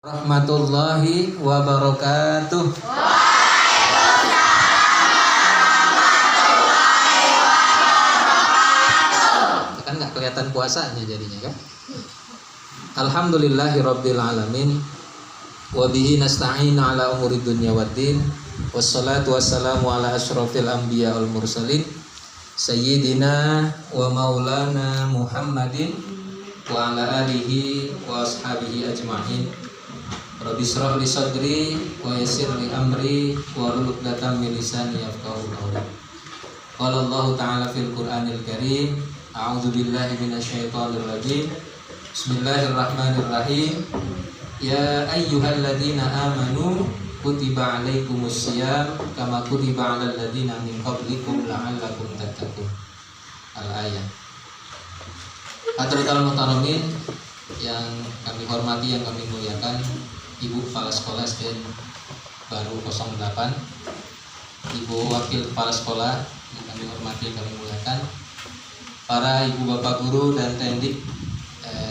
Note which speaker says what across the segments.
Speaker 1: Rahmatullahi wabarakatuh. Kan nggak kelihatan puasanya jadinya kan. Alhamdulillahirabbil alamin. Wa bihi nasta'in ala umuri dunya waddin. Wassalatu wassalamu ala asyrafil anbiya wal mursalin sayyidina wa maulana Muhammadin wa ala alihi wa ashabihi ajma'in. Rabbi shrah li sadri wa yassir li amri wa hlul 'uqdatam min lisani yafqahu qawli. Qala Allah ta'ala fil Qur'anil Karim, a'udzu billahi minasyaitonir rajim. Bismillahirrahmanirrahim. Ya ayyuhalladzina amanu kutiba 'alaikumus syiyam kama kutiba 'alal ladzina min qablikum la'allakum tattaqun. Al-ayat. Hadratul muhtaramin yang kami hormati, yang kami muliakan, Ibu Kepala Sekolah SDN Baru 08, Ibu Wakil Kepala Sekolah yang kami hormati, yang kami muliakan, para Ibu Bapak Guru dan Tendik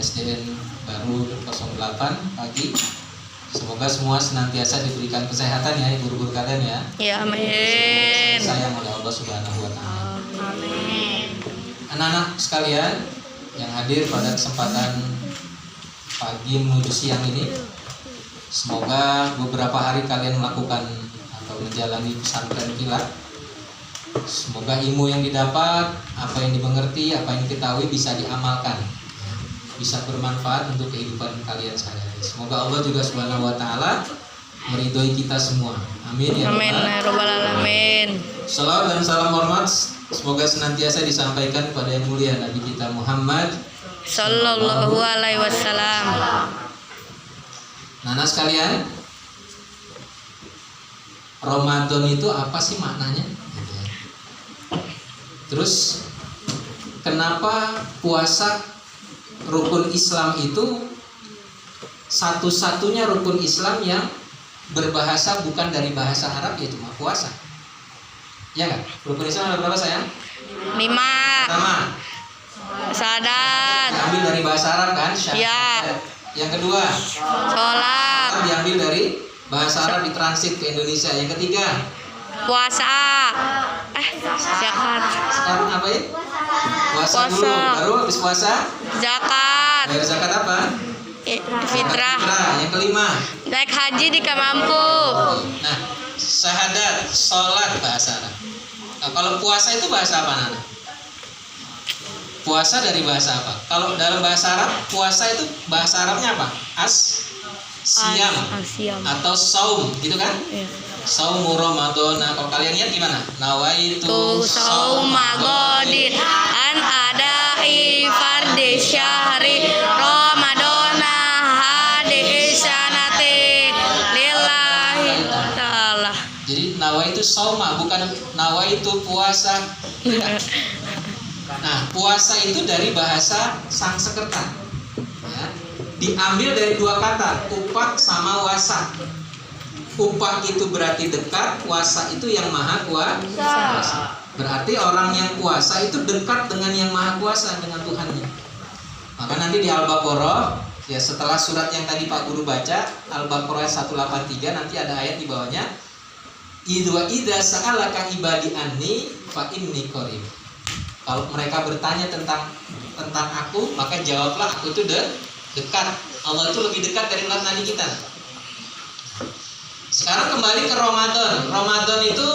Speaker 1: SDN Baru 08 pagi. Semoga semua senantiasa diberikan kesehatan ya guru-guru kalian ya.
Speaker 2: Ya, amin.
Speaker 1: Sayang oleh Allah Subhanahu wa taala.
Speaker 2: Amin.
Speaker 1: Anak-anak sekalian yang hadir pada kesempatan pagi menuju siang ini, semoga beberapa hari kalian melakukan atau menjalani pesantren kilat. Semoga ilmu yang didapat, apa yang dimengerti, apa yang diketahui bisa diamalkan, bisa bermanfaat untuk kehidupan kalian sehari-hari. Semoga Allah juga Subhanahu wa taala meridhoi kita semua. Amin ya
Speaker 2: Amin ya rabbal alamin.
Speaker 1: Salawat dan salam hormat semoga senantiasa disampaikan kepada yang mulia Nabi kita Muhammad
Speaker 2: Sallallahu alaihi wasallam.
Speaker 1: Nana sekalian, Ramadan itu apa sih maknanya? Terus kenapa puasa rukun Islam itu satu-satunya rukun Islam yang berbahasa bukan dari bahasa Arab, ya cuma puasa? Ya nggak? Rukun Islam ada berapa sayang?
Speaker 2: 5.
Speaker 1: Pertama,
Speaker 2: Sadat.
Speaker 1: diambil dari bahasa Arab kan? Syahadat.
Speaker 2: Ya.
Speaker 1: Yang kedua,
Speaker 2: Sholat.
Speaker 1: diambil dari bahasa Arab ditransit ke Indonesia. Yang ketiga,
Speaker 2: Puasa. Zakat.
Speaker 1: sekarang apa ya? Puasa
Speaker 2: Puasa.
Speaker 1: dulu, baru habis puasa
Speaker 2: Zakat.
Speaker 1: bayar zakat apa?
Speaker 2: Fitrah.
Speaker 1: Fitrah. Yang kelima,
Speaker 2: Naik haji jika mampu.
Speaker 1: nah, syahadat, sholat bahasa Arab. Nah, kalau puasa itu bahasa apa, Nana? Puasa dari bahasa apa? Kalau dalam bahasa Arab, puasa itu bahasa Arabnya apa? Siam
Speaker 2: Siam.
Speaker 1: atau saum, gitu kan?
Speaker 2: Ya.
Speaker 1: Saumu Ramadan. Nah, kalau kalian lihat gimana? Nawaitu
Speaker 2: Tu sauma godin an ada fardi syahri Ramadana hadi sanati lillahi ta'ala.
Speaker 1: Jadi nawaitu sauma, bukan nawaitu puasa. Nah, puasa itu dari bahasa Sanskerta, ya. Diambil dari dua kata, upak sama wasa. Upak itu berarti dekat, wasa itu yang maha kuasa. Berarti orang yang puasa itu dekat dengan yang maha kuasa, dengan Tuhannya. Maka nanti di Al-Baqarah, ya setelah surat yang tadi Pak Guru baca, Al-Baqarah 183, nanti ada ayat di bawahnya, idza sa'alaka ibadi anni fa inni qarib. Kalau mereka bertanya tentang aku, maka jawablah aku itu dekat. Allah itu lebih dekat dari Nabi kita. Sekarang kembali ke Ramadan. Ramadan itu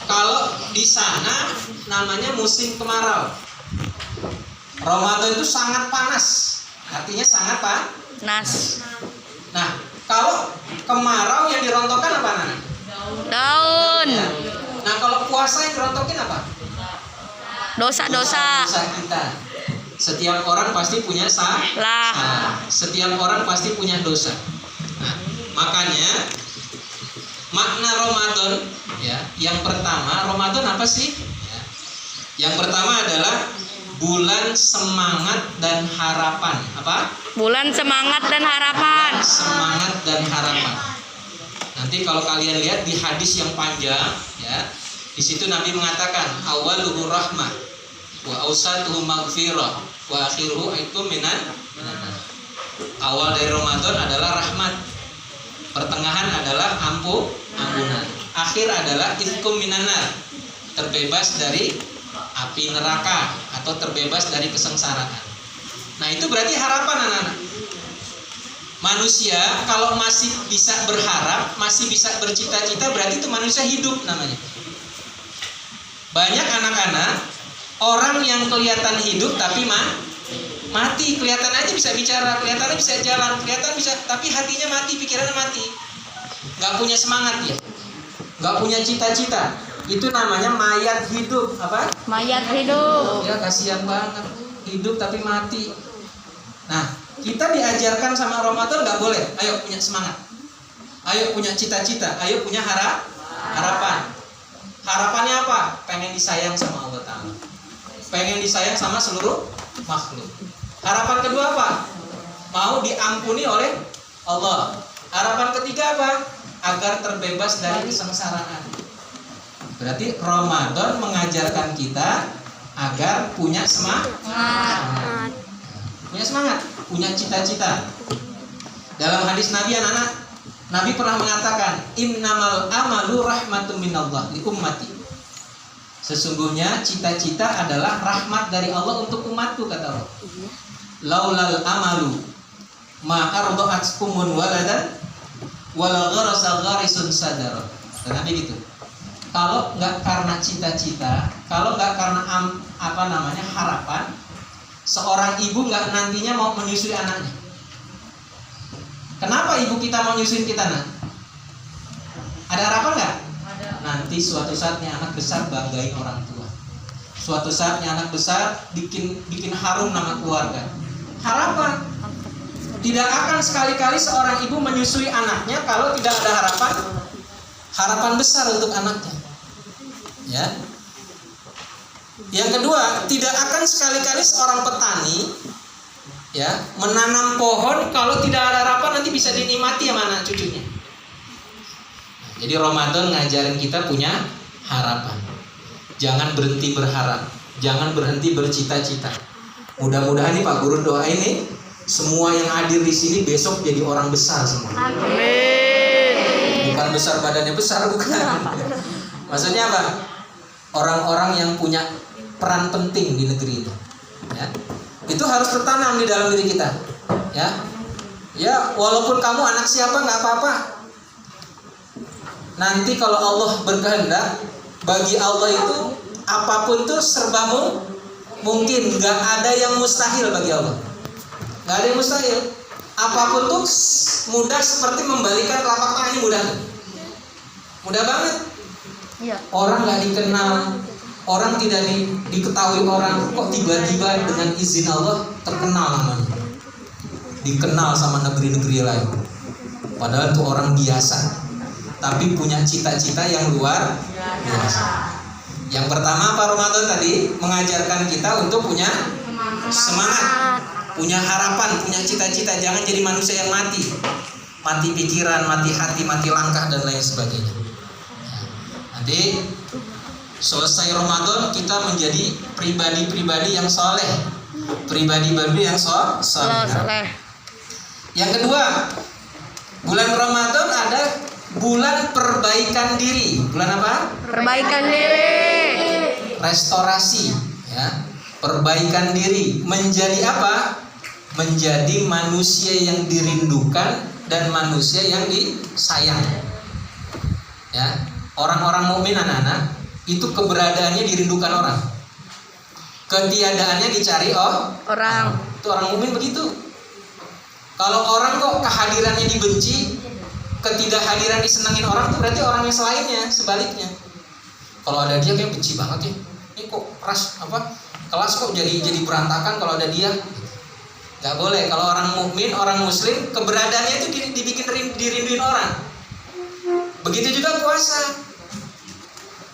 Speaker 1: kalau di sana namanya musim kemarau. Ramadan itu sangat panas. Artinya sangat
Speaker 2: Nas.
Speaker 1: Nah, kalau kemarau yang dirontokkan apa, Nana?
Speaker 2: Daun.
Speaker 1: Ya. Nah, kalau puasa yang dirontokin apa?
Speaker 2: Dosa-dosa.
Speaker 1: Dosa kita. Setiap orang pasti punya
Speaker 2: Lah.
Speaker 1: setiap orang pasti punya dosa. Nah, makanya makna Ramadan, ya, yang pertama, Ramadan apa sih? Ya. Yang pertama adalah bulan semangat dan harapan. Apa?
Speaker 2: Bulan semangat dan harapan.
Speaker 1: Semangat dan harapan. Nanti kalau kalian lihat di hadis yang panjang, ya, di situ Nabi mengatakan awaluhu rahmah wa ausatuhu maghfirah wa akhiruhu aikum minan. Awal dari Ramadan adalah rahmat, pertengahan adalah ampunan, akhir adalah itqum minanar, terbebas dari api neraka atau terbebas dari kesengsaraan. Nah, itu berarti harapan anak-anak. Manusia kalau masih bisa berharap, masih bisa bercita-cita, berarti itu manusia hidup namanya. Banyak anak-anak orang yang kelihatan hidup tapi mati, kelihatan aja bisa bicara, kelihatannya bisa jalan, kelihatan bisa, tapi hatinya mati, pikirannya mati, nggak punya semangat ya, nggak punya cita-cita. Itu namanya mayat hidup. Apa?
Speaker 2: Mayat hidup.
Speaker 1: Ya, kasihan banget, hidup tapi mati. Nah, kita diajarkan sama Ramadan nggak boleh. Ayo punya semangat, ayo punya cita-cita, ayo punya harapan. Harapannya apa? Pengen disayang sama Allah Ta'ala, pengen disayang sama seluruh makhluk. Harapan kedua apa? Mau diampuni oleh Allah. Harapan ketiga apa? Agar terbebas dari kesengsaraan. Berarti Ramadan mengajarkan kita agar punya semangat, punya cita-cita. Dalam hadis Nabi anak-anak, Nabi pernah mengatakan, innamal amalu rahmatun minallah li ummati. Sesungguhnya cita-cita adalah rahmat dari Allah untuk umatku, kata Allah. Laulal amalu ma arda'atkumun waladan wala gharasa gharisun sadara. Dan Nabi gitu. Kalau nggak karena cita-cita, kalau nggak karena harapan, seorang ibu nggak nantinya mau menyusui anaknya. Kenapa ibu kita mau nyusuin kita, nak? Ada harapan nggak? Ada. Nanti suatu saatnya anak besar banggain orang tua. Suatu saatnya anak besar bikin harum nama keluarga. Harapan. Tidak akan sekali-kali seorang ibu menyusui anaknya kalau tidak ada harapan besar untuk anaknya. Ya. Yang kedua, tidak akan sekali-kali seorang petani ya menanam pohon kalau tidak ada harapan nanti bisa dinikmati sama anak cucunya. Jadi Ramadan ngajarin kita punya harapan. Jangan berhenti berharap, jangan berhenti bercita-cita. Mudah-mudahan nih Pak Guru doain nih semua yang hadir di sini besok jadi orang besar semua.
Speaker 2: Amin.
Speaker 1: Bukan besar badannya besar, bukan. Maksudnya apa? Orang-orang yang punya peran penting di negeri ini. Ya. Itu harus tertanam di dalam diri kita. Ya. Ya, walaupun kamu anak siapa nggak apa-apa. Nanti kalau Allah berkehendak, bagi Allah itu apapun tuh serba mungkin, nggak ada yang mustahil bagi Allah. Nggak ada yang mustahil. Apapun tuh mudah seperti membalikan telapak tangan, ini mudah. Mudah banget.
Speaker 2: Iya.
Speaker 1: Orang nggak dikenal, orang tidak diketahui orang, kok tiba-tiba dengan izin Allah terkenal namanya, dikenal sama negeri-negeri lain. Padahal itu orang biasa, tapi punya cita-cita yang luar biasa. Yang pertama Pak Ramadan tadi mengajarkan kita untuk punya semangat, punya harapan, punya cita-cita. Jangan jadi manusia yang mati pikiran, mati hati, mati langkah dan lain sebagainya. Nanti selesai Ramadan kita menjadi pribadi-pribadi yang soleh, pribadi-pribadi yang soleh. Yang kedua, bulan Ramadan ada bulan perbaikan diri. Bulan apa?
Speaker 2: Perbaikan diri.
Speaker 1: Restorasi, ya. Perbaikan diri. Menjadi apa? Menjadi manusia yang dirindukan dan manusia yang disayang. Ya. Orang-orang mukmin anak-anak itu keberadaannya dirindukan orang, ketiadaannya dicari orang. Itu orang mukmin begitu. Kalau orang kok kehadirannya dibenci, ketidakhadiran disenangin orang, itu berarti orangnya selainnya, sebaliknya. Kalau ada dia kayak benci banget ya. Ini kok kelas kok jadi berantakan kalau ada dia. Gak boleh. Kalau orang mukmin, orang muslim, keberadaannya itu dirinduin orang. Begitu juga puasa.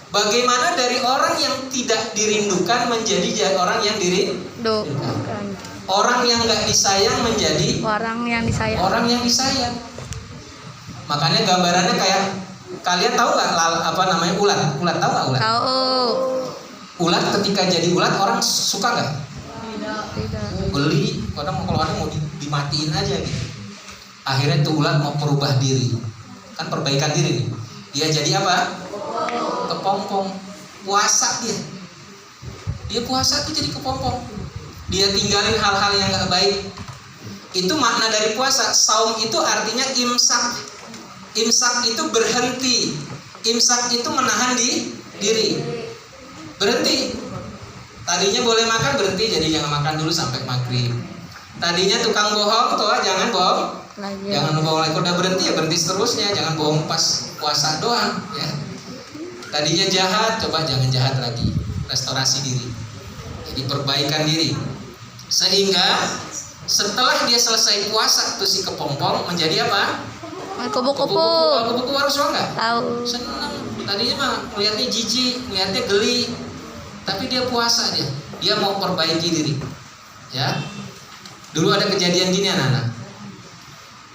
Speaker 1: Bagaimana dari orang yang tidak dirindukan menjadi orang yang dirindukan. Orang yang gak disayang menjadi
Speaker 2: orang yang disayang.
Speaker 1: Makanya gambarannya kayak, kalian tahu gak ulat? Ulat tahu gak ulat?
Speaker 2: Tahu.
Speaker 1: Ulat ketika jadi ulat orang suka gak?
Speaker 2: Tidak.
Speaker 1: Beli, kadang kalau ada mau dimatiin aja gitu. Akhirnya tuh ulat mau merubah diri, kan perbaikan diri nih. Dia jadi apa? Kepompong. Puasa dia puasa tuh jadi kepompong. Dia tinggalin hal-hal yang gak baik. Itu makna dari puasa. Saum itu artinya imsak. Imsak itu berhenti. Imsak itu menahan diri. Berhenti. Tadinya boleh makan, berhenti, jadi jangan makan dulu sampai maghrib. Tadinya tukang bohong, toh jangan bohong. Jangan bohong lagi. Udah berhenti ya berhenti seterusnya. Jangan bohong pas puasa doang ya. Tadinya jahat, coba jangan jahat lagi. Restorasi diri. Jadi perbaikan diri. Sehingga setelah dia selesai puasa tuh si kepompong menjadi apa?
Speaker 2: Kupu-kupu.
Speaker 1: Kupu-kupu harus enggak?
Speaker 2: Tahu.
Speaker 1: Senang. Tadinya mah melihatnya jijik, melihatnya geli. Tapi dia puasa dia. Dia mau perbaiki diri. Ya. Dulu ada kejadian gini anak-anak.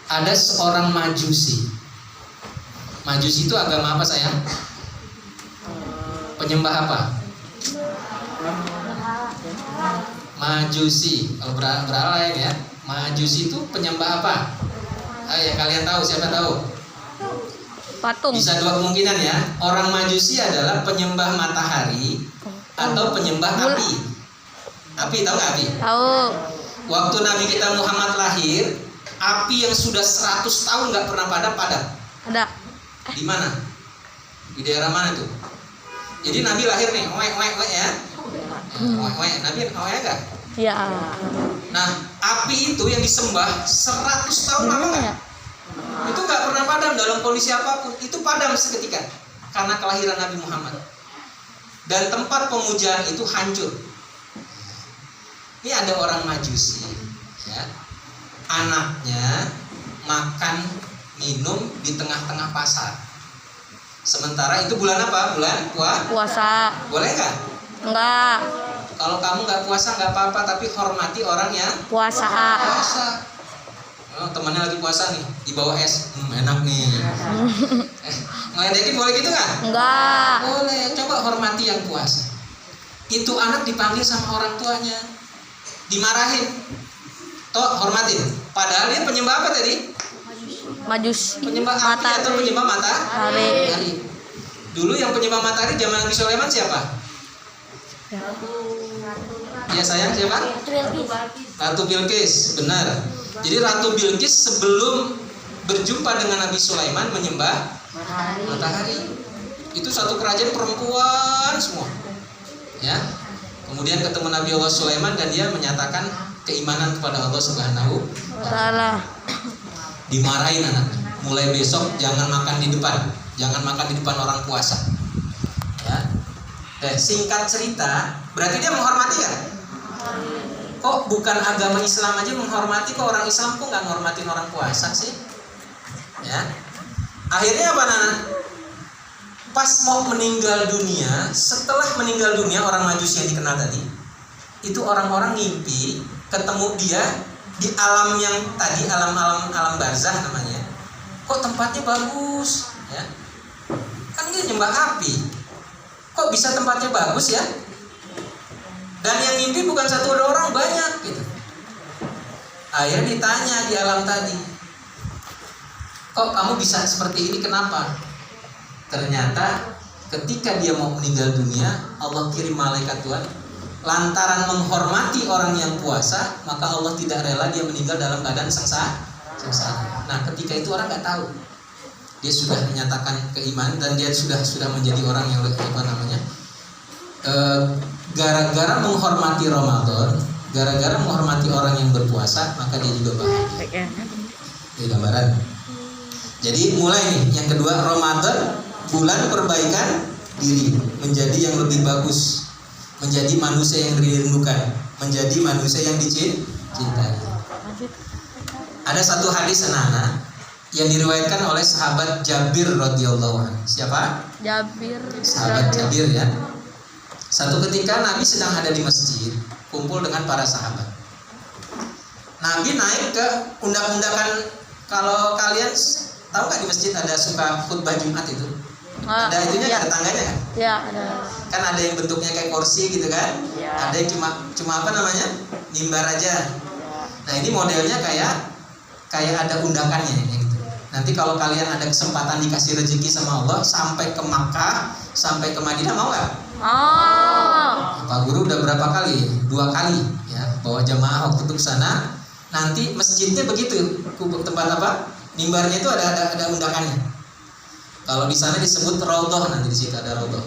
Speaker 1: Ada seorang majusi. Majusi itu agama apa sayang? Penyembah apa? Majusi. Kalau berhala ya. Majusi itu penyembah apa? Ya kalian tahu, siapa tahu?
Speaker 2: Patung.
Speaker 1: Bisa dua kemungkinan ya. Orang Majusi adalah penyembah matahari atau penyembah api. Api, tahu nggak api?
Speaker 2: Tahu.
Speaker 1: Waktu Nabi kita Muhammad lahir, api yang sudah 100 tahun nggak pernah padam.
Speaker 2: Ada.
Speaker 1: Di mana? Di daerah mana tuh? Jadi Nabi lahir nih, ya. Nabi nggak?
Speaker 2: Ya.
Speaker 1: Nah, api itu yang disembah 100 tahun lama nggak? Itu nggak pernah padam dalam kondisi apapun. Itu padam seketika karena kelahiran Nabi Muhammad. Dan tempat pemujaan itu hancur. Ini ada orang Majusi, ya. Anaknya makan minum di tengah-tengah pasar. Sementara itu bulan apa? Bulan
Speaker 2: Puasa.
Speaker 1: Boleh nggak?
Speaker 2: Enggak.
Speaker 1: Kalau kamu nggak puasa nggak apa-apa, tapi hormati orang yang
Speaker 2: Puasa.
Speaker 1: puasa. Oh, temannya lagi puasa nih, dibawa es, enak nih. Ngeledekin boleh gitu nggak?
Speaker 2: Enggak.
Speaker 1: Boleh. Coba hormati yang puasa. Itu anak dipanggil sama orang tuanya, dimarahin. Toh hormatin. Padahal dia penyembah apa tadi?
Speaker 2: Majusi.
Speaker 1: Penyembah api atau penyembah matahari. Dulu yang penyembah matahari zaman Nabi Sulaiman siapa? Ya sayang, siapa? Ratu Bilqis, benar. Jadi Ratu Bilqis sebelum berjumpa dengan Nabi Sulaiman menyembah matahari. Itu satu kerajaan perempuan semua. Ya. Kemudian ketemu Nabi Allah Sulaiman dan dia menyatakan keimanan kepada Allah Subhanahu wa Ta'ala. Dimarahin anak. Mulai besok jangan makan di depan. Jangan makan di depan orang puasa. Ya. Singkat cerita, berarti dia menghormati kan? Kok bukan agama Islam aja menghormati, kok orang Islam kok nggak menghormatin orang puasa sih? Ya. Akhirnya apa Nana? Pas mau meninggal dunia, setelah meninggal dunia orang Majusi yang dikenal tadi, itu orang-orang ngimpi ketemu dia di alam yang tadi, alam barzah namanya. Kok tempatnya bagus, ya? Kan dia nyembah api. Kok bisa tempatnya bagus ya? Dan yang ngimpi bukan satu orang, banyak gitu. Akhirnya ditanya di alam tadi, kok kamu bisa seperti ini, kenapa? Ternyata ketika dia mau meninggal dunia, Allah kirim malaikat Tuhan. Lantaran menghormati orang yang puasa, maka Allah tidak rela dia meninggal dalam keadaan sengsara. Nah, ketika itu orang nggak tahu. Dia sudah menyatakan keimanan dan dia sudah menjadi orang yang gara-gara menghormati Ramadan, gara-gara menghormati orang yang berpuasa, maka dia juga bahagia. Ini gambaran. Jadi mulai nih yang kedua, Ramadan bulan perbaikan diri, menjadi yang lebih bagus, menjadi manusia yang dirindukan, menjadi manusia yang dicintai. Ada satu hadis anak-anak yang diriwayatkan oleh sahabat Jabir radhiyallahu anhu. Siapa?
Speaker 2: Jabir.
Speaker 1: Sahabat Jabir ya. Satu ketika Nabi sedang ada di masjid, kumpul dengan para sahabat. Nabi naik ke undak-undakan. Kalau kalian tahu nggak di masjid ada suka khutbah Jumat itu? Ada itunya,
Speaker 2: ya.
Speaker 1: Ada tangganya kan?
Speaker 2: Ya, ada.
Speaker 1: Kan ada yang bentuknya kayak kursi gitu kan?
Speaker 2: Ya.
Speaker 1: Ada yang cuma apa namanya? Mimbar aja. Nah ini modelnya kayak ada undakannya gitu. Nanti kalau kalian ada kesempatan dikasih rezeki sama Allah sampai ke Makkah, sampai ke Madinah, mau nggak?
Speaker 2: Oh.
Speaker 1: Pak Guru udah berapa kali? 2 kali ya, bawa jamaah waktu itu ke sana. Nanti masjidnya begitu, tempat apa? Mimbarnya itu ada undakannya. Kalau di sana disebut raudhah, nanti di situ ada raudhah.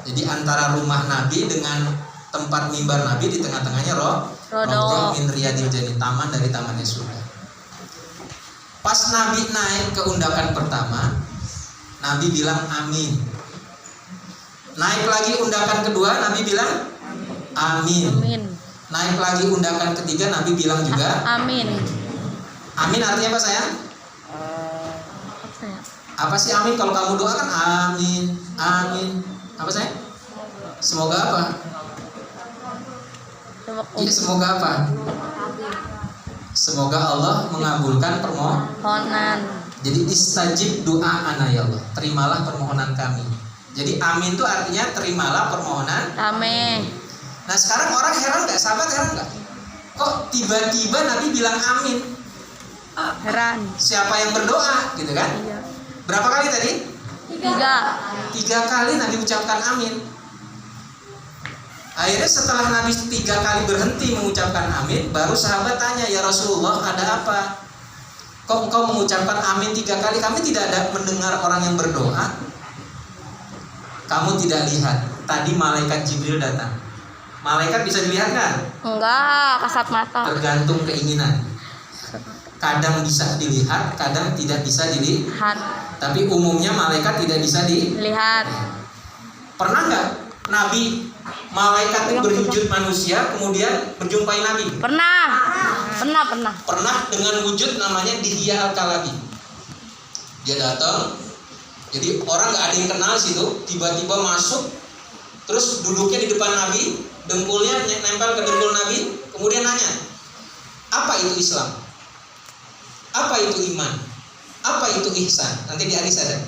Speaker 1: Jadi antara rumah Nabi dengan tempat mimbar Nabi di tengah-tengahnya raudhah min riyadil jannah, taman dari tamannya surga. Pas Nabi naik ke undakan pertama, Nabi bilang amin. Naik lagi undakan kedua, Nabi bilang amin.
Speaker 2: Amin.
Speaker 1: Naik lagi undakan ketiga, Nabi bilang juga
Speaker 2: Amin.
Speaker 1: amin. Artinya apa sayang? Apa sih amin? Kalau kamu doa kan amin, amin. Apa sayang? Semoga apa? Iya, semoga apa? Semoga Allah mengabulkan permohonan. Jadi istajib doa ana ya Allah, terimalah permohonan kami. Jadi amin itu artinya terimalah permohonan.
Speaker 2: Amin.
Speaker 1: Nah sekarang orang heran nggak? Sahabat heran nggak? Kok tiba-tiba Nabi bilang amin?
Speaker 2: Heran.
Speaker 1: Siapa yang berdoa, gitu kan?
Speaker 2: Iya.
Speaker 1: Berapa kali tadi?
Speaker 2: 3.
Speaker 1: 3 kali Nabi ucapkan amin. Akhirnya setelah Nabi 3 kali berhenti mengucapkan amin, baru sahabat tanya, ya Rasulullah, ada apa? Kok engkau mengucapkan amin 3 kali? Kami tidak ada mendengar orang yang berdoa. Kamu tidak lihat, tadi malaikat Jibril datang. Malaikat bisa dilihat kan?
Speaker 2: Enggak, kasat mata.
Speaker 1: Tergantung keinginan. Kadang bisa dilihat, kadang tidak bisa dilihat. Tapi umumnya malaikat tidak bisa
Speaker 2: Lihat.
Speaker 1: Pernah nggak Nabi malaikat itu berwujud manusia kemudian menjumpai Nabi?
Speaker 2: Pernah.
Speaker 1: Pernah dengan wujud namanya Dihya al-Kalabi. Dia datang, jadi orang nggak ada yang kenal situ, tiba-tiba masuk, terus duduknya di depan Nabi, dengkulnya nempel ke dengkul Nabi, kemudian nanya, apa itu Islam? Apa itu iman? Apa itu ihsan? Nanti di hadis ada.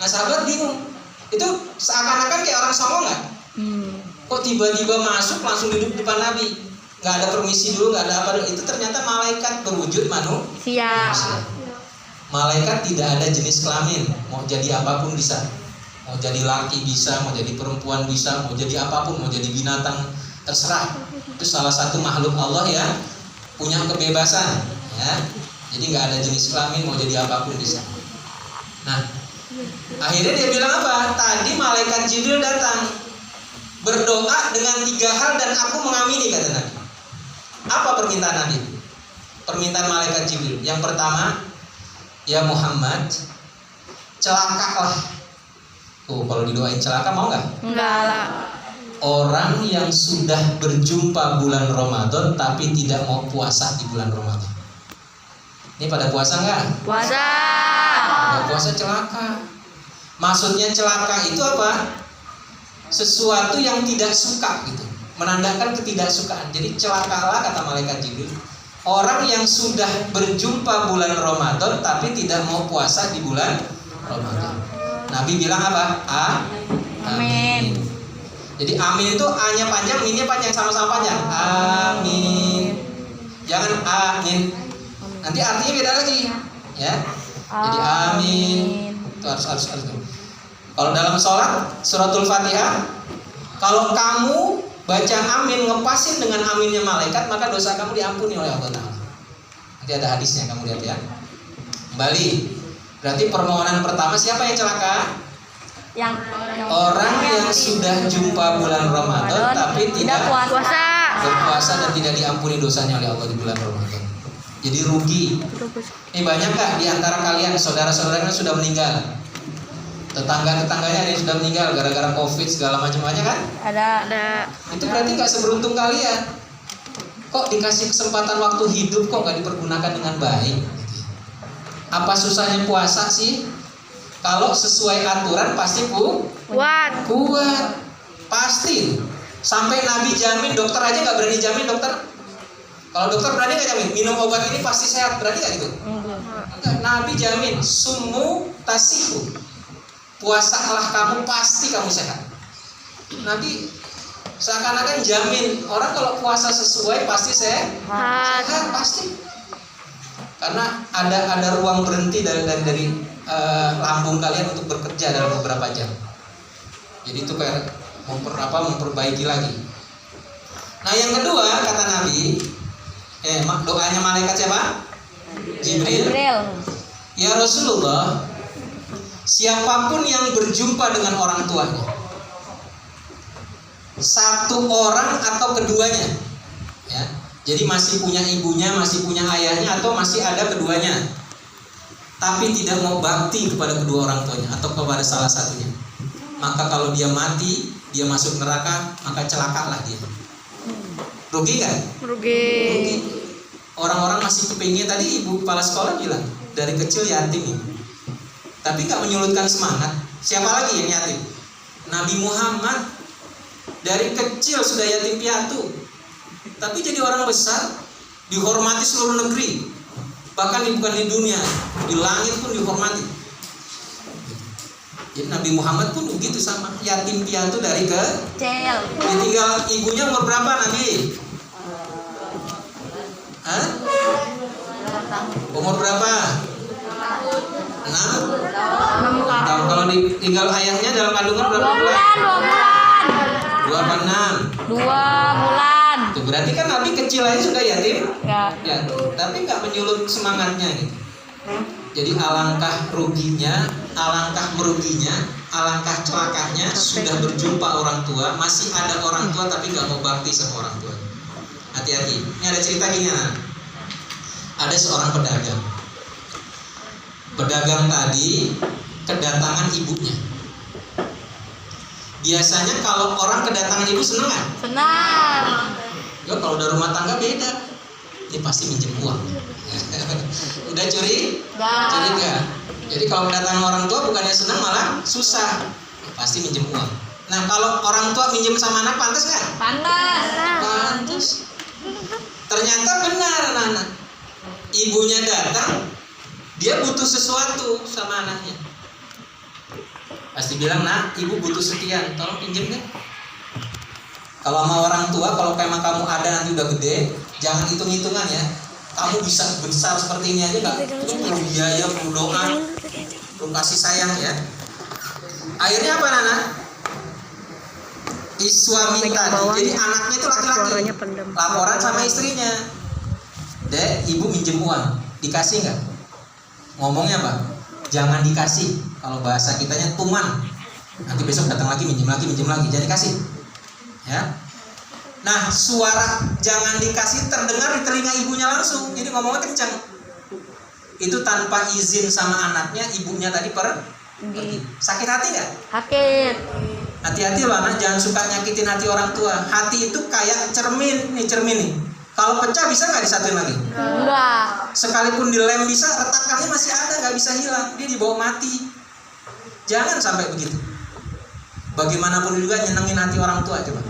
Speaker 1: Nah sahabat bingung, itu seakan-akan kayak orang songong nggak? Kok tiba-tiba masuk langsung duduk di depan Nabi, nggak ada permisi dulu, nggak ada apa dulu. Itu ternyata malaikat berwujud manusia. Malaikat tidak ada jenis kelamin, mau jadi apapun bisa, mau jadi laki bisa, mau jadi perempuan bisa, mau jadi apapun, mau jadi binatang, terserah. Itu salah satu makhluk Allah ya, punya kebebasan ya. Jadi nggak ada jenis kelamin, mau jadi apapun bisa. Nah, akhirnya dia bilang apa? Tadi malaikat Jibril datang berdoa dengan 3 hal dan aku mengamini, kata Nabi. Apa permintaan Nabi? Permintaan malaikat Jibril. Yang pertama, ya Muhammad, celakalah. Kalau didoain celaka mau nggak?
Speaker 2: Enggak lah.
Speaker 1: Orang yang sudah berjumpa bulan Ramadan tapi tidak mau puasa di bulan Ramadan. Ini pada puasa nggak?
Speaker 2: Puasa.
Speaker 1: Nggak puasa celaka. Maksudnya celaka itu apa? Sesuatu yang tidak suka gitu, menandakan ketidaksukaan. Jadi celakalah, kata malaikat Jibril, orang yang sudah berjumpa bulan Ramadan tapi tidak mau puasa di bulan Ramadan. Nabi bilang apa? Amin. Jadi amin itu A-nya panjang, min-nya panjang, sama-sama panjang. Amin. Jangan amin. Nanti artinya beda lagi, ya. Jadi amin. Itu harus. Kalau dalam sholat, suratul Fatihah, kalau kamu baca amin ngepasin dengan aminnya malaikat, maka dosa kamu diampuni oleh Allah Ta'ala. Nanti ada hadisnya, kamu lihat ya. Kembali, berarti permohonan pertama siapa yang celaka? Orang yang sudah jumpa bulan Ramadan tapi tidak berpuasa dan tidak diampuni dosanya oleh Allah di bulan Ramadan. Jadi rugi. Ini banyak gak di antara kalian saudara-saudaranya sudah meninggal? Tetangga-tetangganya ada yang sudah meninggal gara-gara COVID segala macam-macamnya kan?
Speaker 2: Ada.
Speaker 1: Itu berarti nggak seberuntung kalian. Kok dikasih kesempatan waktu hidup kok nggak dipergunakan dengan baik? Apa susahnya puasa sih? Kalau sesuai aturan pasti kuat. Pasti. Sampai Nabi jamin, dokter aja nggak berani jamin, dokter. Kalau dokter berani nggak jamin minum obat ini pasti sehat, berani nggak gitu? Enggak. Nabi jamin, sumu tasihu. Puasalah kamu, pasti kamu sehat. Nabi Seakan-akan jamin orang kalau puasa sesuai pasti sehat pasti. Karena ada ruang berhenti dari lambung kalian untuk bekerja dalam beberapa jam. Jadi itu kayak memperbaiki lagi. Nah yang kedua kata Nabi, doanya malaikat siapa? Jibril. Ya Rasulullah, siapapun yang berjumpa dengan orang tuanya, satu orang atau keduanya, ya, jadi masih punya ibunya, masih punya ayahnya, atau masih ada keduanya, tapi tidak mau bakti kepada kedua orang tuanya atau kepada salah satunya, maka kalau dia mati, dia masuk neraka, maka celakalah dia. Rugi kan?
Speaker 2: Rugi.
Speaker 1: Orang-orang masih kepingin, tadi ibu kepala sekolah bilang dari kecil yatim ini, tapi nggak menyulutkan semangat. Siapa lagi yang yatim? Nabi Muhammad dari kecil sudah yatim piatu, tapi jadi orang besar, dihormati seluruh negeri, bahkan bukan di dunia, di langit pun dihormati. Jadi Nabi Muhammad pun begitu sama, yatim piatu dari kecil. Ditinggal ibunya umur berapa Nabi? Umur berapa? 6 tahun. Kalau ditinggal ayahnya dalam kandungan berapa bulan? 2 apa 6?
Speaker 2: 2 bulan.
Speaker 1: Tuh, berarti kan Nabi kecil aja sudah yatim.
Speaker 2: Ya.
Speaker 1: Tapi nggak menyulut semangatnya gitu. Jadi alangkah ruginya, alangkah meruginya, alangkah celakanya sudah berjumpa orang tua, masih ada orang tua tapi nggak mau bakti sama orang tua. Hati-hati. Ini ada cerita gini, ada seorang pedagang. Pedagang tadi kedatangan ibunya. Biasanya kalau orang kedatangan ibu seneng kan?
Speaker 2: Senang.
Speaker 1: Ya kalau udah rumah tangga beda. Ini pasti minjem uang. Udah curiga. Jadi kalau kedatangan orang tua bukannya senang malah susah. Pasti minjem uang. Nah kalau orang tua minjem sama anak pantas nggak? Pantas. Ternyata benar anak. Ibunya datang, dia butuh sesuatu sama anaknya. Pasti bilang, nak, ibu butuh sekian, tolong pinjem deh. Kalau sama orang tua, kalau memang kamu ada nanti udah gede, jangan hitung-hitungan ya. Kamu bisa besar seperti ini aja nggak? Itu perlu biaya, perlu doa, perlu kasih sayang ya. Akhirnya apa Nana? Suami tadi, jadi anaknya itu laki-laki, laporan sama istrinya. Dek, ibu minjem uang, dikasih nggak? Ngomongnya apa? Jangan dikasih. Kalau bahasa kitanya tuman. Nanti besok datang lagi minjem lagi, jadi kasih. Ya. Nah, suara jangan dikasih terdengar di telinga ibunya langsung. Jadi ngomongnya kencang. Itu tanpa izin sama anaknya, ibunya tadi pergi. Sakit hati nggak?
Speaker 2: Sakit.
Speaker 1: Hati-hati loh anak, jangan suka nyakitin hati orang tua. Hati itu kayak cermin nih. Kalau pecah bisa nggak disatuin lagi?
Speaker 2: Enggak.
Speaker 1: Sekalipun dilem bisa, retakannya masih ada, nggak bisa hilang. Dia dibawa mati. Jangan sampai begitu. Bagaimanapun juga nyenengin hati orang tua coba.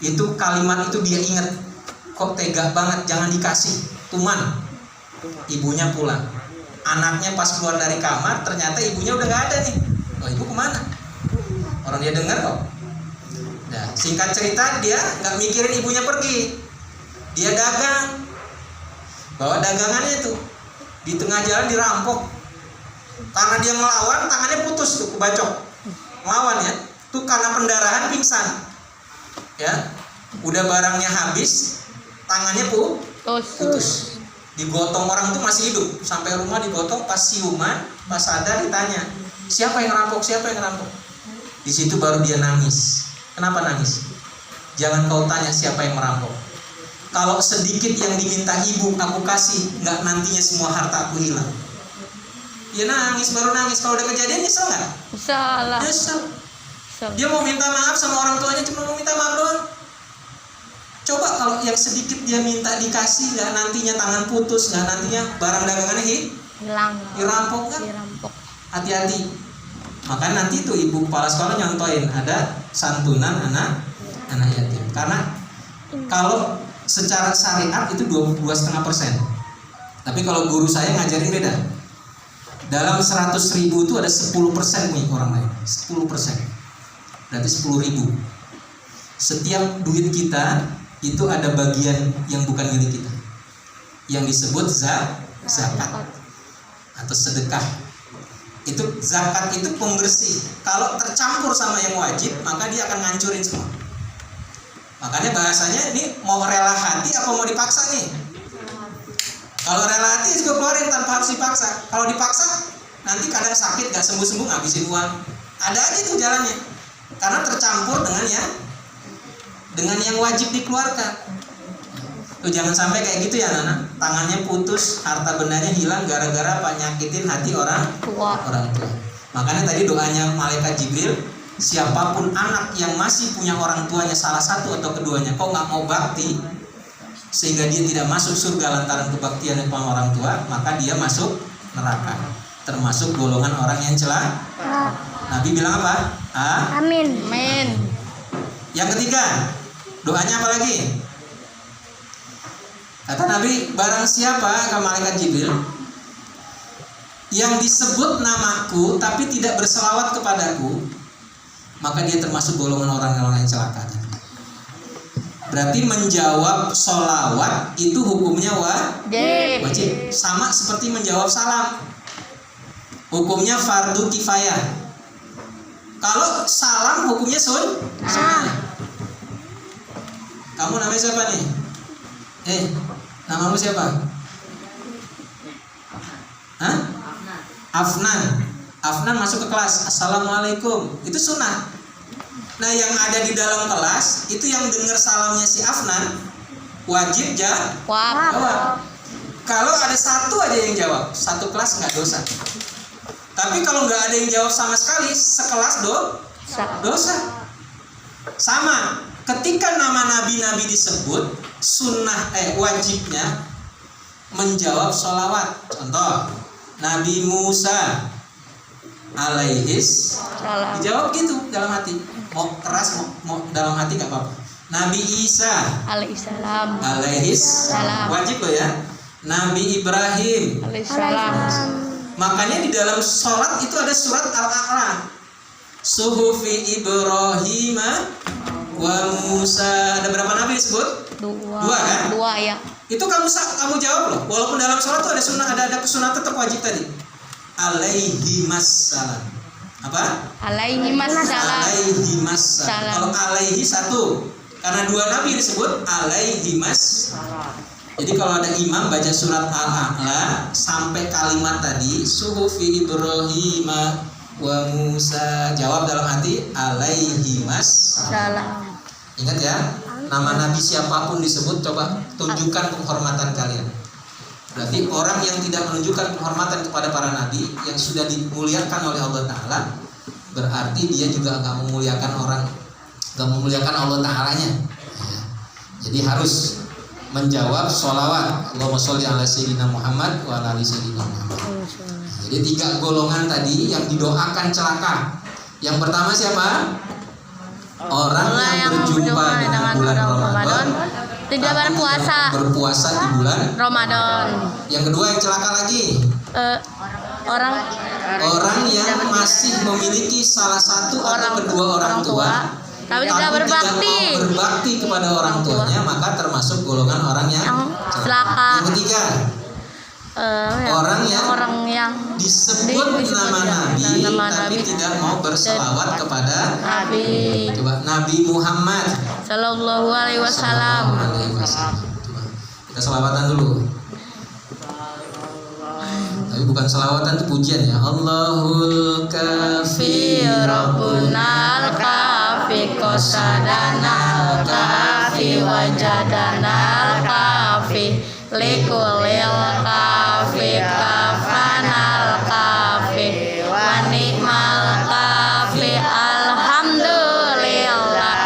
Speaker 1: Itu kalimat itu dia ingat. Kok tega banget, jangan dikasih. Tuman. Ibunya pulang. Anaknya pas keluar dari kamar, ternyata ibunya udah nggak ada nih. Oh, ibu kemana? Orang dia dengar kok. Nah, singkat cerita dia nggak mikirin ibunya pergi. Dia dagang, bawa dagangannya itu di tengah jalan dirampok. Karena dia ngelawan, tangannya putus tuh, kebacok. Ngelawan ya, tuh karena pendarahan pingsan. Ya, udah barangnya habis, tangannya putus. Digotong orang tuh masih hidup, sampai rumah digotong, pas siuman, pas sadar ditanya, siapa yang ngerampok? Di situ baru dia nangis. Kenapa nangis? Jangan kau tanya siapa yang merampok. Kalau sedikit yang diminta ibu aku kasih, nggak nantinya semua harta aku hilang. Dia nangis, baru nangis. Kalau udah kejadian nyesel nggak? Nyesel. Dia mau minta maaf sama orang tuanya, cuma mau minta maaf doang. Coba kalau yang sedikit dia minta dikasih, nggak nantinya tangan putus, nggak nantinya barang dagangannya hilang, dirampok kan? Hati-hati. Makanya nanti tuh ibu kepala sekolah nyontoin ada santunan anak yatim. Karena kalau secara syariat itu 22,5%. Tapi kalau guru saya ngajarin beda. Dalam 100.000 itu ada 10% nih orang lain. 10%. Berarti 10.000. setiap duit kita itu ada bagian yang bukan milik kita, yang disebut zakat atau sedekah. Itu zakat itu pembersih. Kalau tercampur sama yang wajib, maka dia akan ngancurin semua. Makanya bahasanya ini mau rela hati apa mau dipaksa nih? Kalau rela hati juga keluarin tanpa harus dipaksa. Kalau dipaksa nanti kadang sakit, gak sembuh-sembuh, ngabisin uang. Ada aja itu jalannya. Karena tercampur dengan yang wajib dikeluarkan. Tuh jangan sampai kayak gitu ya Nana. Tangannya putus, harta bendanya hilang gara-gara nyakitin hati orang tua. Makanya tadi doanya malaikat Jibril, siapapun anak yang masih punya orang tuanya salah satu atau keduanya kok nggak mau bakti sehingga dia tidak masuk surga lantaran kebaktian sama orang tua, maka dia masuk neraka. Termasuk golongan orang yang celaka. Nabi bilang apa?
Speaker 2: Amin. Amin.
Speaker 1: Yang ketiga, doanya apa lagi? Kata Nabi, barang siapa, kata malaikat Jibril, yang disebut namaku tapi tidak berselawat kepadaku, maka dia termasuk golongan orang-orang yang celaka. Berarti menjawab sholawat itu hukumnya wajib. Sama seperti menjawab salam, hukumnya fardu kifayah. Kalau salam hukumnya sunnah. Kamu namanya siapa nih? Namamu siapa? Hah? Afnan masuk ke kelas. Assalamualaikum. Itu sunnah. Nah yang ada di dalam kelas itu yang dengar salamnya si Afnan wajib jawab. Kalau ada satu aja yang jawab, satu kelas nggak dosa. Tapi kalau nggak ada yang jawab sama sekali, sekelas dosa. Sama. Ketika nama nabi-nabi disebut, sunnah wajibnya menjawab sholawat. Contoh, Nabi Musa alaihis salam. Dijawab gitu dalam hati. Mau keras, mau dalam hati nggak apa-apa. Nabi Isa alaihis salam. Wajib loh ya. Nabi Ibrahim alaihis salam. Makanya di dalam sholat itu ada surat Al-A'la. Suhufi Ibrahim wa Musa. Ada berapa nabi disebut? Dua kan?
Speaker 2: Dua ya.
Speaker 1: Itu kamu jawab loh. Walaupun dalam sholat itu ada sunnah, ada kesunah tetap wajib tadi. Alaihimassalam. Apa?
Speaker 2: Alaihimassalam.
Speaker 1: Kalau alaihi satu, karena dua nabi disebut alaihimassalam. Jadi kalau ada imam baca surat Al-A'la sampai kalimat tadi suhufi Ibrahim wa Musa, jawab dalam hati alaihimassalam. Ingat ya, nama nabi siapapun disebut, coba tunjukkan penghormatan kalian. Berarti orang yang tidak menunjukkan penghormatan kepada para nabi yang sudah dimuliakan oleh Allah Ta'ala, berarti dia juga gak memuliakan Allah Ta'alanya ya. Jadi harus menjawab sholawat. Allahumma sholli ala sayyidina Muhammad wa ala ali sayyidina Muhammad. Jadi 3 golongan tadi yang didoakan celaka. Yang pertama siapa? Orang yang berjumpa dengan bulan Ramadan,
Speaker 2: tidak
Speaker 1: berpuasa di bulan
Speaker 2: Ramadan.
Speaker 1: Yang kedua yang celaka lagi, orang yang masih memiliki salah satu atau kedua orang tua
Speaker 2: tapi tidak
Speaker 1: berbakti kepada orang tuanya, maka termasuk golongan orang yang celaka. Yang ketiga, orang yang disebut nama Nabi tapi tidak mau berselawat kepada Nabi. Coba Nabi Muhammad
Speaker 2: Sallallahu Alaihi Wasallam.
Speaker 1: Coba kita selawatan dulu. Tapi bukan selawatan, itu pujian ya. Allahul kafi Rabbunal kafi qasadanal kafi wajadanal kafi likulil kafi kafanal kafi wa ni'mal kafi alhamdulillah.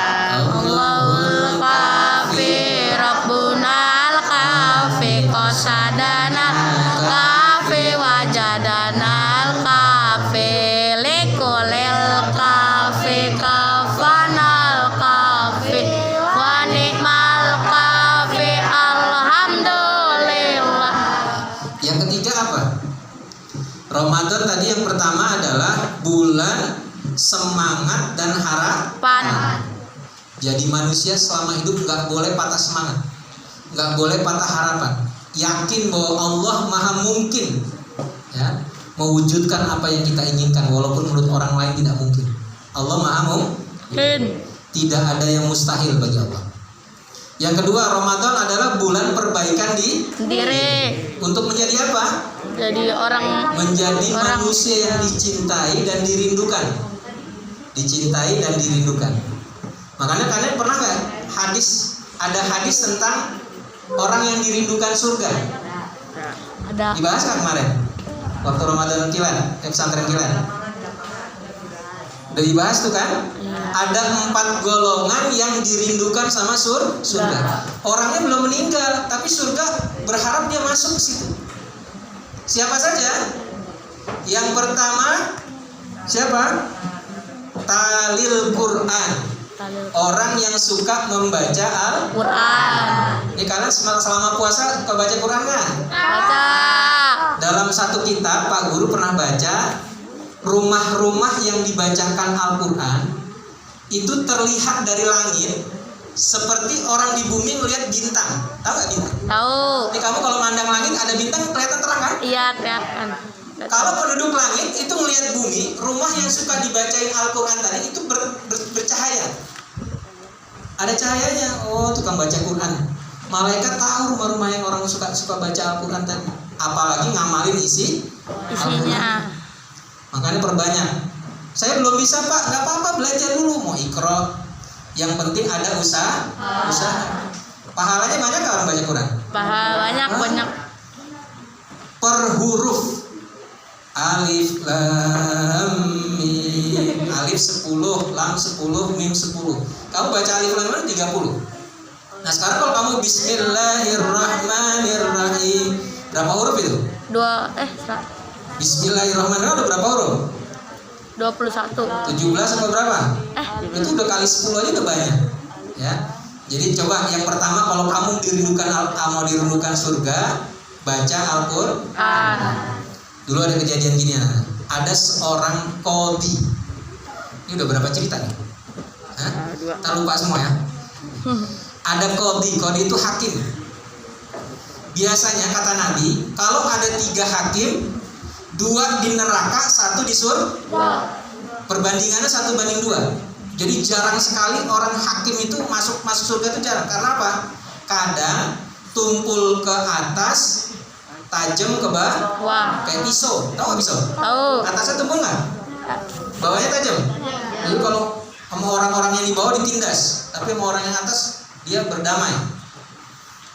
Speaker 1: Allahul kafi Rabbunal kafi qasadanal kafi wajadanal kafi likulil kafi kafanal kafi wa ni'mal kafi alhamdulillah. Yang ketiga apa? Ramadan tadi yang pertama adalah bulan semangat dan harapan. Jadi manusia selama hidup nggak boleh patah semangat, nggak boleh patah harapan. Yakin bahwa Allah maha mungkin, ya, mewujudkan apa yang kita inginkan, walaupun menurut orang lain tidak mungkin. Allah maha mungkin. Tidak ada yang mustahil bagi Allah. Yang kedua, Ramadan adalah bulan perbaikan
Speaker 2: Diri.
Speaker 1: untuk menjadi apa?
Speaker 2: Jadi orang.
Speaker 1: Menjadi
Speaker 2: Orang.
Speaker 1: manusia yang dicintai dan dirindukan. Dicintai dan dirindukan. Makanya kalian pernah nggak ada hadis tentang orang yang dirindukan surga?
Speaker 2: Ada.
Speaker 1: Dibahas kan kemarin waktu Ramadan Kilan, pesantren Kilan. Udah dibahas tuh kan? Ada 4 golongan yang dirindukan sama surga. Orangnya belum meninggal, tapi surga berharap dia masuk ke situ. Siapa saja? Yang pertama siapa? Talil Quran. Orang yang suka membaca
Speaker 2: Quran.
Speaker 1: Ini kalian selama puasa suka baca Quran nggak?
Speaker 2: Baca.
Speaker 1: Dalam satu kitab Pak Guru pernah baca, rumah-rumah yang dibacakan Al-Quran itu terlihat dari langit seperti orang di bumi melihat bintang. Tahu nggak bintang?
Speaker 2: Tahu.
Speaker 1: Ini kamu kalau mandang langit ada bintang kelihatan terang kan?
Speaker 2: Iya, kelihatan.
Speaker 1: Kalau penduduk langit itu melihat bumi, rumah yang suka dibacain Al-Quran tadi itu bercahaya. Ada cahayanya. Oh, tukang baca Quran. Malaikat tahu rumah-rumah yang orang suka baca Al-Quran tadi. Apalagi ngamalin isinya. Makanya perbanyak. Saya belum bisa Pak, nggak apa-apa, belajar dulu. Mau ikro, yang penting ada usaha. Pahalanya banyak nggak orang baca Quran?
Speaker 2: Banyak.
Speaker 1: Per huruf. Alif lam mim. Alif 10, lam 10, mim 10. Kamu baca alif lam mim 30. Nah sekarang kalau kamu Bismillahirrahmanirrahim, berapa huruf itu? Bismillahirrahmanirrahim ada berapa huruf?
Speaker 2: 21.
Speaker 1: 17 apa berapa? Itu udah kali 10 aja udah banyak. Ya. Jadi coba yang pertama, kalau kamu mau dirindukan surga, baca Al-Qur'an. Dulu ada kejadian gini, anak. Ada seorang qadhi. Ini udah berapa cerita nih? Tak lupa semua ya. Ada qadhi itu hakim. Biasanya kata Nabi, kalau ada 3 hakim, 2 di neraka, 1 di surga. Perbandingannya 1:2. Jadi jarang sekali orang hakim itu masuk surga itu jarang. Karena apa? Kadang tumpul ke atas, tajam ke bawah. Kayak pisau. Tahu nggak pisau?
Speaker 2: Tahu.
Speaker 1: Atasnya tumpul nggak? Bawahnya tajam. Jadi kalau sama orang-orang yang di bawah ditindas, tapi sama orang yang atas dia berdamai.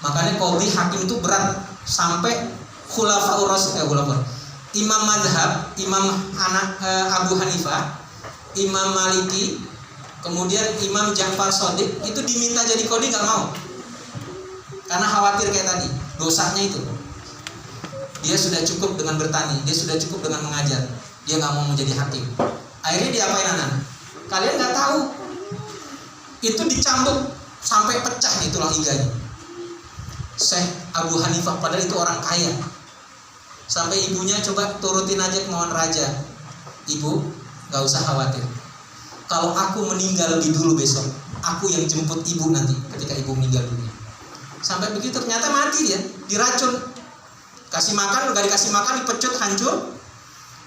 Speaker 1: Makanya qadhi hakim itu berat sampai khulafaur rasyidin, Imam Madhab, Abu Hanifah, Imam Maliki, kemudian Imam Ja'far Shadiq itu diminta jadi qadhi nggak mau, karena khawatir kayak tadi dosanya itu. Dia sudah cukup dengan bertani, dia sudah cukup dengan mengajar, dia nggak mau menjadi hakim. Akhirnya diapain anak? Kalian nggak tahu, itu dicambuk sampai pecah nih tulang iganya. Syekh Abu Hanifah padahal itu orang kaya, sampai ibunya coba turutin aja kemauan raja. Ibu, gak usah khawatir, kalau aku meninggal lebih dulu besok, aku yang jemput ibu nanti ketika ibu meninggal dunia. Sampai begitu ternyata mati dia, diracun. Kasih makan, gak dikasih makan, dipecut hancur.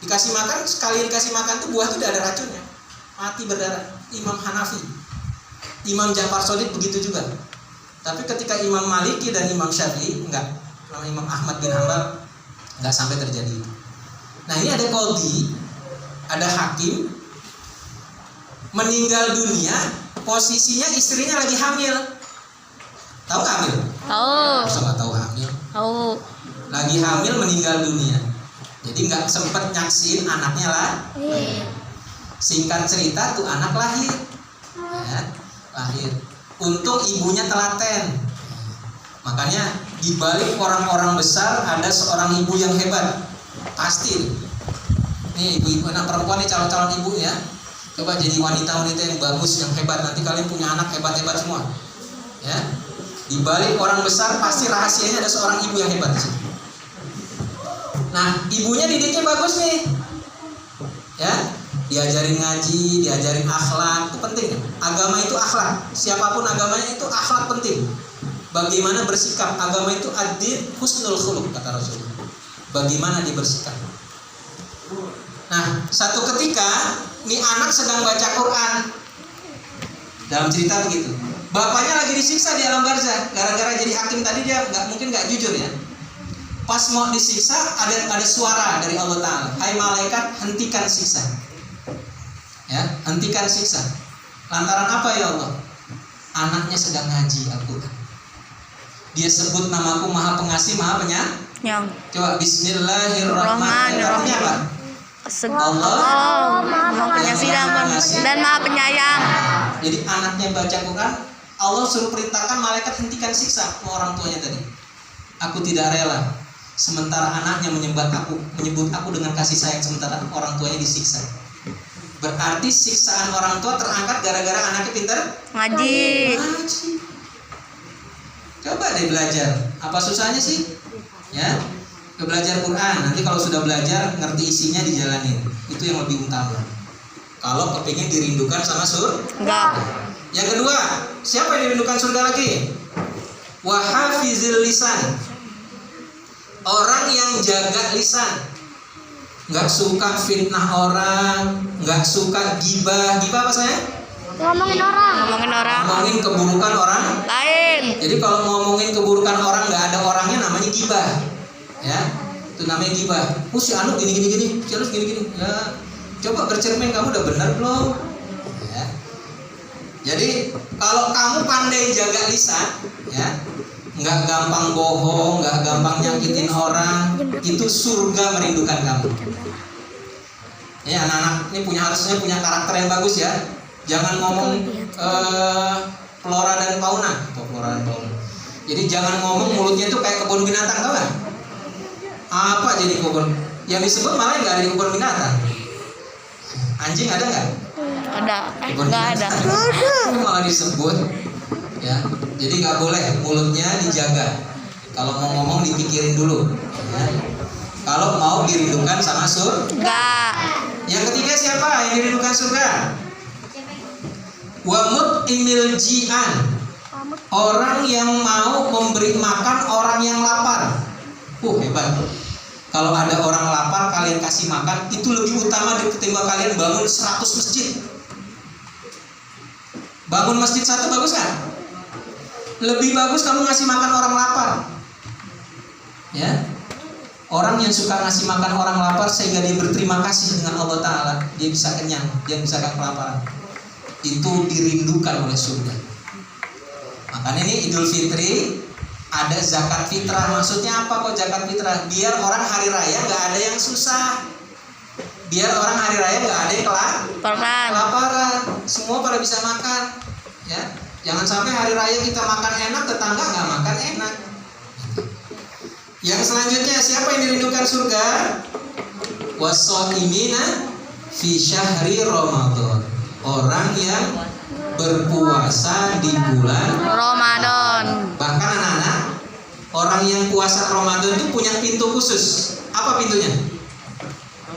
Speaker 1: Dikasih makan, sekali dikasih makan tuh buah tuh udah ada racunnya, mati berdarah. Imam Hanafi, Imam Ja'far Shadiq begitu juga. Tapi ketika Imam Maliki dan Imam Syafi'i enggak, nama Imam Ahmad bin Hanbal enggak sampai terjadi itu. Nah ini ada qadhi, ada hakim, meninggal dunia, posisinya istrinya lagi hamil. Tahu nggak hamil?
Speaker 2: Tahu.
Speaker 1: Masa nggak tahu hamil?
Speaker 2: Tahu.
Speaker 1: Lagi hamil meninggal dunia, jadi nggak sempet nyaksiin anaknya lah. Singkat cerita tuh anak lahir, ya, lahir. Untung ibunya telaten. Makanya di balik orang-orang besar ada seorang ibu yang hebat. Pasti. Nih ibu-ibu, anak perempuan nih, calon-calon ibu ya. Coba jadi wanita-wanita yang bagus, yang hebat. Nanti kalian punya anak hebat-hebat semua. Ya. Di balik orang besar pasti rahasianya ada seorang ibu yang hebat. Nah, ibunya didiknya bagus nih. Ya. diajarin ngaji, diajarin akhlak, itu penting. Agama itu akhlak, siapapun agamanya itu akhlak penting. Bagaimana bersikap, agama itu ad-din husnul khuluq kata Rasulullah. Bagaimana dia bersikap. Nah, satu ketika nih anak sedang baca Quran. Dalam cerita begitu. Bapaknya lagi disiksa di alam barzah gara-gara jadi hakim tadi dia mungkin nggak jujur ya. Pas mau disiksa ada suara dari Allah Ta'ala. Hai malaikat, hentikan siksa. Ya, hentikan siksa. Lantaran apa ya Allah? Anaknya sedang ngaji Al-Quran. Dia sebut namaku Maha Pengasih, Maha Penyayang. Coba Bismillahirrahmanirrahim. Artinya apa?
Speaker 2: Allah Maha Pengasih dan Maha Penyayang.
Speaker 1: Jadi anaknya baca Quran, Allah suruh perintahkan malaikat hentikan siksa orang tuanya tadi. Aku tidak rela sementara anaknya menyebut aku dengan kasih sayang sementara orang tuanya disiksa. Berarti siksaan orang tua terangkat gara-gara anaknya pintar
Speaker 2: Ngaji.
Speaker 1: Coba deh belajar. Apa susahnya sih? Ya, belajar Quran. Nanti kalau sudah belajar, ngerti isinya dijalanin. Itu yang lebih utama. Kalau kepingin dirindukan sama surga.
Speaker 2: Enggak.
Speaker 1: Yang kedua, siapa yang dirindukan surga lagi? Wahafizil lisan. Orang yang jaga lisan. Nggak suka fitnah orang, nggak suka gibah. Gibah apa saya?
Speaker 2: Ngomongin orang.
Speaker 1: Ngomongin keburukan orang
Speaker 2: Lain.
Speaker 1: Jadi kalau ngomongin keburukan orang nggak ada orangnya namanya gibah. Ya, itu namanya gibah. Si Anu gini, si Anu gini. Ya, coba bercermin kamu udah benar belum? Ya. Jadi kalau kamu pandai jaga lisan, ya, nggak gampang bohong, nggak gampang nyakitin orang, itu surga merindukan kamu. Ya, anak-anak ini harusnya punya karakter yang bagus ya. Jangan ngomong flora dan fauna. Jadi jangan ngomong mulutnya itu kayak kebun binatang, tau gak? Apa jadi kebun? Yang disebut malah nggak ada di kebun binatang. Anjing ada nggak?
Speaker 2: Ada. Enggak ada.
Speaker 1: Malah disebut. Ya, jadi nggak boleh mulutnya dijaga. Kalau mau ngomong dipikirin dulu. Ya. Kalau mau dirindukan sama surga. Yang ketiga siapa yang dirindukan surga? Wamut imil ji'an. Orang yang mau memberi makan orang yang lapar. Hebat. Kalau ada orang lapar kalian kasih makan, itu lebih utama ketimbang kalian bangun 100 masjid. Bangun masjid satu bagus kan? Lebih bagus kamu ngasih makan orang lapar. Ya. Orang yang suka ngasih makan orang lapar sehingga dia berterima kasih dengan Allah Ta'ala, dia bisa kenyang, dia bisa gak kelaparan. Itu dirindukan oleh surga. Makanya ini Idul Fitri ada zakat fitrah. Maksudnya apa kok zakat fitrah? Biar orang hari raya gak ada yang susah. Biar orang hari raya gak ada yang kelaparan. Semua pada bisa makan. Ya, jangan sampai hari raya kita makan enak, tetangga gak makan enak. Yang selanjutnya siapa yang dirindukan surga? Washoimina fi syahri Ramadan. Orang yang berpuasa di bulan
Speaker 2: Ramadan.
Speaker 1: Bahkan anak-anak, orang yang puasa Ramadan itu punya pintu khusus. Apa pintunya?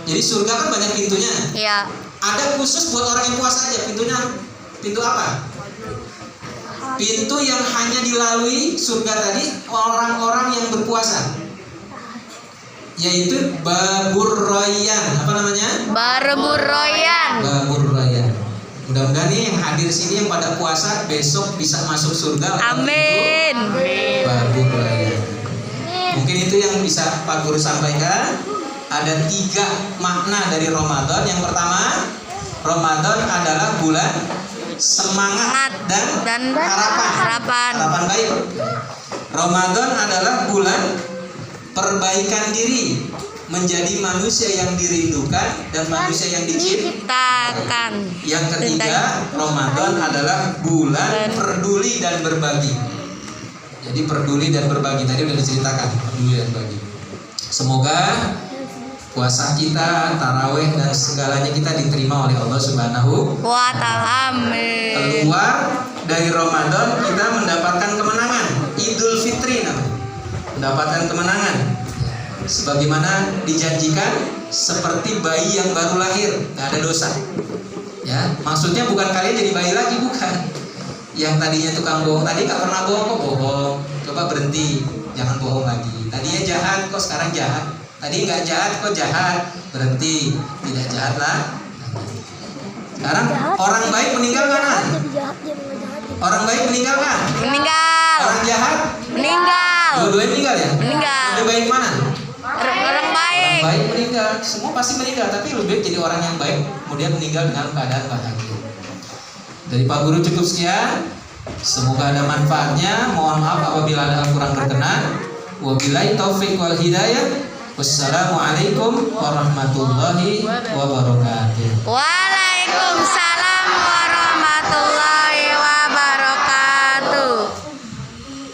Speaker 1: Jadi surga kan banyak pintunya.
Speaker 2: Iya.
Speaker 1: Ada khusus buat orang yang puasa aja. Pintunya pintu apa? Pintu yang hanya dilalui surga tadi orang-orang yang berpuasa, yaitu Babur Rayyan. Apa namanya?
Speaker 2: Babur Rayyan.
Speaker 1: Babur Rayyan. Mudah-mudahan nih yang hadir sini yang pada puasa besok bisa masuk surga.
Speaker 2: Amin.
Speaker 1: Babur Rayyan. Mungkin itu yang bisa Pak Guru sampaikan. Ada 3 makna dari Ramadan. Yang pertama, Ramadan adalah bulan semangat dan harapan baik. Ramadan adalah bulan perbaikan diri, menjadi manusia yang dirindukan dan manusia yang diciptakan. Yang ketiga, Ramadan adalah bulan peduli dan berbagi. Jadi peduli dan berbagi tadi udah diceritakan, peduli dan berbagi. Semoga puasa kita, taraweh dan segalanya kita diterima oleh Allah Subhanahu
Speaker 2: wa ta'ala. Amin.
Speaker 1: Keluar dari Ramadan kita mendapatkan kemenangan. Idul Fitri namanya. Mendapatkan kemenangan. sebagaimana dijanjikan seperti bayi yang baru lahir, nggak ada dosa. Ya, maksudnya bukan kalian jadi bayi lagi, bukan. Yang tadinya tukang bohong, tadi nggak pernah bohong kok bohong, coba berhenti, jangan bohong lagi. Tadinya jahat kok sekarang jahat, tadi nggak jahat kok jahat, berhenti, tidak jahat lah. Sekarang orang baik meninggal mana? Orang baik meninggal kan?
Speaker 2: Meninggal.
Speaker 1: Orang jahat?
Speaker 2: Meninggal.
Speaker 1: Dua-duanya meninggal ya?
Speaker 2: Meninggal.
Speaker 1: Lebih baik mana?
Speaker 2: Orang
Speaker 1: Orang
Speaker 2: baik.
Speaker 1: baik meninggal, semua pasti meninggal, tapi lebih baik jadi orang yang baik kemudian meninggal dengan keadaan bahagia. Dari Pak Guru cukup sekian. Semoga ada manfaatnya. Mohon maaf apabila ada kurang berkenan. Wabillahi taufik wal hidayah. Wassalamualaikum warahmatullahi wabarakatuh.
Speaker 2: Waalaikumsalam.